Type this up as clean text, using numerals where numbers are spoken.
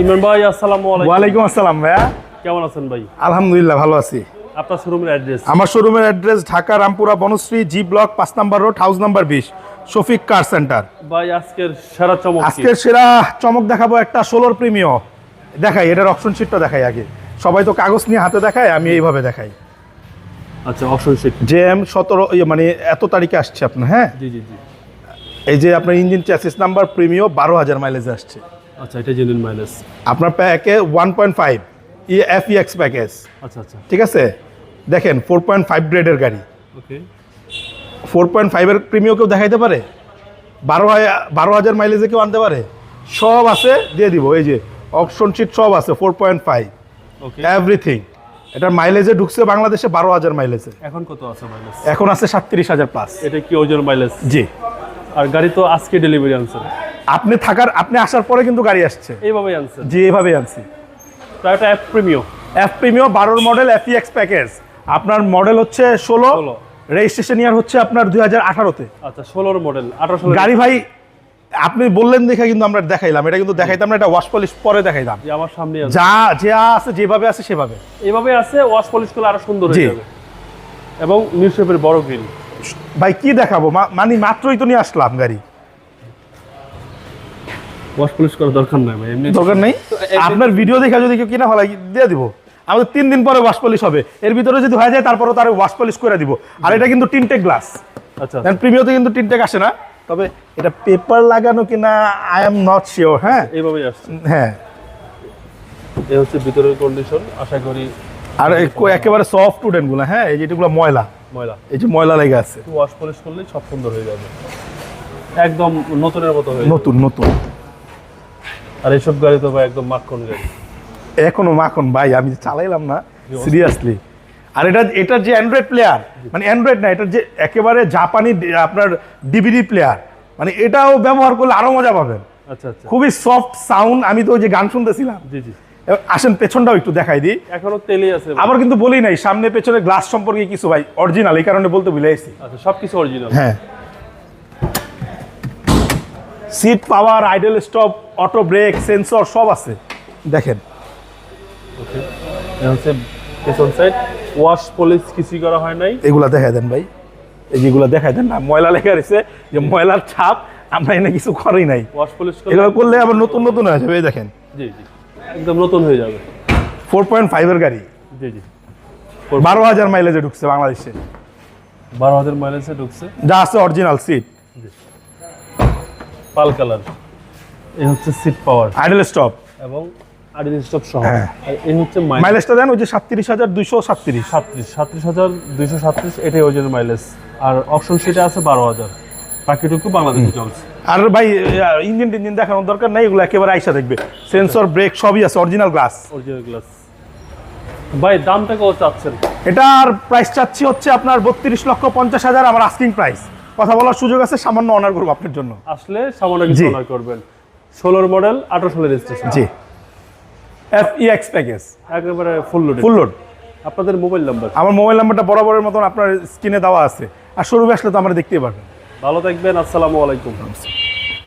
ইমরান ভাই আসসালামু আলাইকুম। ওয়ালাইকুম আসসালাম ভাইয়া, কেমন আছেন ভাই? আলহামদুলিল্লাহ ভালো আছি। আপনার শোরুমের অ্যাড্রেস? আমার শোরুমের address Dhaka Rampura Banasree G block 5 নম্বর road, house number 20, Shafiq car centre. ভাই আজকের সেরা চমক কি? আজকের সেরা চমক দেখাবো একটা 16 প্রিমিও। দেখাই এটার অপশন শিটটা দেখাই আগে। সবাই তো কাগজ নিয়ে হাতে দেখায়, আমি এইভাবে দেখাই। আচ্ছা, অপশন শিট জেএম 17 মানে এত তারিখে আসছে আপনার। হ্যাঁ জি জি জি। এই যে আপনার engine chassis number Premio 12,000 mileage আসছে। আচ্ছা, এটা জেনুইন মাইলেজ। আপনার প্যাকে 1.5 FEX প্যাকেজ। আচ্ছা আচ্ছা, ঠিক আছে, দেখেন 4.5 গ্রেডের গাড়ি। ওকে। 4.5 এর প্রিমিও কেউ দেখাইতে পারে? 12,000 মাইলেজে কেউ আনতে পারে? সব আছে, দিয়ে দিব। এই যে অপশন শিট সব আছে, 4.5 ওকে, এভরিথিং। এটার মাইলেজে ঢুকছে বাংলাদেশে 12,000 মাইলেজে। এখন কত আছে মাইলেজ? এখন আছে 37,000 প্লাস। এটা কি ওজন মাইলেজ? জি। আর গাড়ি তো আজকে ডেলিভারি আনছেন? আপনি আসার পরে কিন্তু গাড়ি আসছে। এইভাবেই আনছেন? জি, এভাবেই আনছি। তো এটা F Premio. F Premio 12 model FEX package. আপনার মডেল হচ্ছে 16, রেজিস্ট্রেশন ইয়ার হচ্ছে আপনার 2018-তে। আচ্ছা, 16 মডেল, 18 গাড়ি ভাই আপনি বললেন দেখে কিন্তু আমরা দেখাইলাম। এটা কিন্তু দেখাইতাম না, এটা ওয়াশ পলিশ পরে দেখাইতাম। যে আমার সামনে আছে, যা আছে যেভাবে আছে সেভাবে এইভাবে আছে। ওয়াশ পলিশ করলে আরো সুন্দর জি। হয়ে যাবে। এবং নিউ শেপের বড় গ্রিল। ভাই কি দেখাবো, মানে মাত্রই তো নিয়ে আসলাম গাড়ি। ওয়াশ পলিশ করার দরকার নাই ভাই, এমনি দরকার নেই। আপনার ভিডিও দেখা যদি কেউ কিনা ফেলাই দিয়ে দিব, আমাদের 3 দিন পরে ওয়াশ পলিশ হবে। এর ভিতরে যদি হয়ে যায় তারপরে তার ওয়াশ পলিশ করে দিব। আর এটা কিন্তু টিনটেক গ্লাস। আচ্ছা, প্রিমিওতে কিন্তু টিনটেক আসে না, তবে এটা পেপার লাগানো কিনা আই এম নট শিওর। হ্যাঁ এইভাবেই আসছে। হ্যাঁ, এই হচ্ছে ভিতরের কন্ডিশন, আশা করি। আর একেবারে সফট উডেন গুলো। হ্যাঁ, এই যে এগুলো ময়লা, এই যে ময়লা লেগে আছে, ওয়াশ পলিশ করলে সব সুন্দর হয়ে যাবে, একদম নতুনের মতো হয়ে যাবে। নতুন। আর এইসব গাড়ি তো ভাই একদম মাখন গাড়ি। এখনো মাখন ভাই, আমি চালাইলাম না সিরিয়াসলি। আর এটার যে অ্যান্ড্রয়েড প্লেয়ার, মানে অ্যান্ড্রয়েড না, এটার যে একেবারে জাপানি আপনার ডিভিডি প্লেয়ার, মানে এটাও ব্যবহার করলে আরো মজা পাবেন। আচ্ছা আচ্ছা, খুবই সফট সাউন্ড। আমি তো ওই যে গান শুনতেছিলাম। জি জি। আসেন পেছনটাও একটু দেখাই দিই। এখনো তেলই আছে ভাই। আবার কিন্তু বলি নাই সামনে পেছনে গ্লাস সম্পর্কে কিছু ভাই অরিজিনাল, এই কারণে বলতে ভুলে গেছি। আচ্ছা, সবকিছু অরিজিনাল। হ্যাঁ, seat power, idle stop, auto brake, sensor সব আছে। দেখেন ওকে, এটা হচ্ছে পেছন সাইড। ওয়াশ পলিশ কিছুই করা হয় নাই। এগুলা দেখাই দেন ভাই, এই যেগুলো দেখাই দেন না, ময়লা লেখা রয়েছে যে ময়লার ছাপ। আমরা এনে কিছু করি নাই। ওয়াশ পলিশ এগুলো করলে আবার নতুন হয়ে যাবে। এই দেখেন, জি জি, একদম নতুন হয়ে যাবে। 4.5 এর গাড়ি, জি জি। 12,000 মাইলেজে ঢুকছে বাংলাদেশে। 12,000 মাইলেজে ঢুকছে। যা আছে অরিজিনাল সিট, পাল কালার। এই হচ্ছে সিট পাওয়ার, আইডল স্টপ এবং আইডল স্টপ সহ। হ্যাঁ। আর এই হচ্ছে মাইলেজটা দেন, ওই যে 37,237। 37,237, এটাই ওজনের মাইলেজ। আর অপশন সিটে আছে 12,000, বাকিটুকু বাংলাদেশে চলছে। আর ভাই ইঞ্জিন দেখানোর দরকার নাই, এগুলো একেবারে আইসা দেখবে। সেন্সর, ব্রেক সবই আছে, অরিজিনাল গ্লাস। Original glass. ভাই দামটা কত চাচ্ছেন? এটার প্রাইস চাচ্ছি হচ্ছে আপনার 32,50,000 আমার আস্কিং প্রাইস। কথা বলার সুযোগ আছে, সামান্য অনার করবো আপনার জন্য। আসলে সামান্য কিছু জি। অনার করবেন। 16 মডেল, 18 সালের রেজিস্ট্রেশন। জি, FEX প্যাকেজ, একেবারে ফুল লোড। আপনাদের মোবাইল নাম্বার? আমার মোবাইল নাম্বারটা বরাবরের মতন আপনার স্ক্রিনে দেওয়া আছে। আর শোরুমে আসলে তো আমরা দেখতেই পারবেন। ভালো থাকবেন, আসসালামু আলাইকুম।